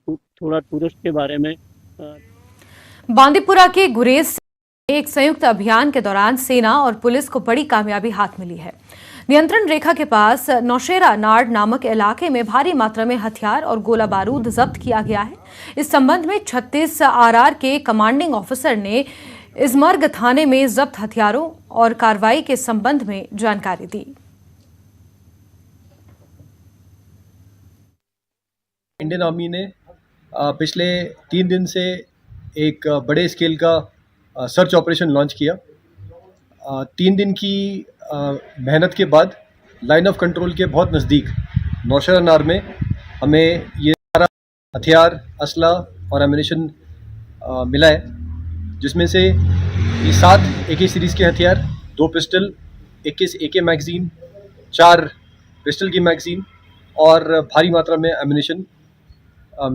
थोड़ा टूरिस्ट के बारे में। बांदीपुरा के गुरेज से एक संयुक्त अभियान के दौरान सेना और पुलिस को बड़ी कामयाबी हाथ मिली है। नियंत्रण रेखा के पास नौशेरा नाड़ नामक इलाके में भारी मात्रा में हथियार और गोला बारूद जब्त किया गया है। इस संबंध में 36 आरआर के कमांडिंग ऑफिसर ने इजमर्ग थाने में जब्त हथियारों और कार्रवाई के संबंध में जानकारी दी। इंडियन आर्मी ने पिछले 3 दिन से एक बड़े स्केल का सर्च ऑपरेशन लॉन्च किया। 3 दिन की मेहनत के बाद लाइन ऑफ कंट्रोल के बहुत नज़दीक नौशेरा नार में हमें ये सारा हथियार, असला और एमिनेशन मिला है, जिसमें से ये 7 AK सीरीज़ के हथियार, 2 पिस्टल, 21 AK मैगज़ीन, 4 पिस्टल की मैगज़ीन और भारी मात्रा में एमिनेशन मिला है।